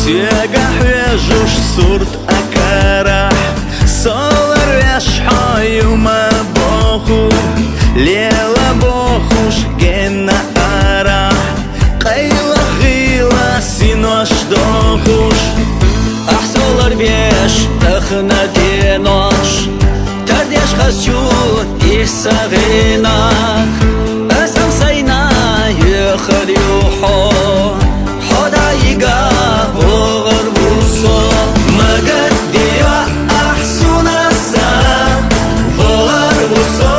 Свегахвежуш сурт акарах Солар вяшхаюма боху Лела бохуш гена арах Qayla xila sinosh dohush Ахсолар веш тахна денош Тардеш хасчу исагинах Асам сайна юхар юхо Ходаига оғыр бусо Магад дея ахсунаса Оғыр бусо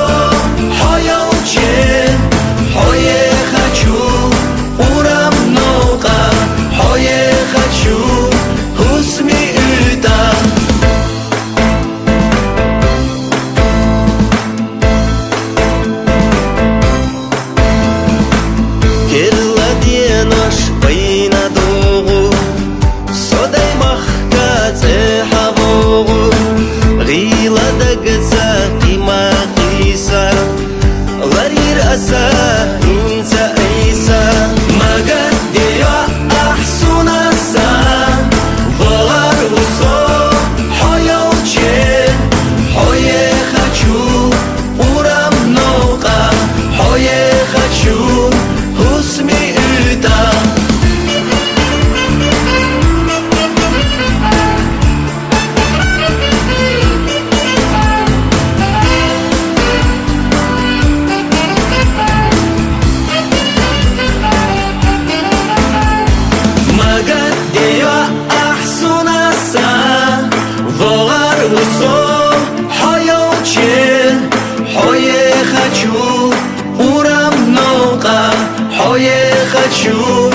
Хояучен Хое хочу Урам ноуқа Хое хочу Хусми үта Керла денош Байна доғу Содай махка цеха боғу Ғила дагза Қима қиса Ларир аса Инца айса Магад дея ахсунаса Валар усо Хояучен Хое хочу Урам ноуқа Хое хочу Хусми үта Магад дея ахсунаса Валар усо Хояучен Хое хочу Урам ноуқа Хое хочу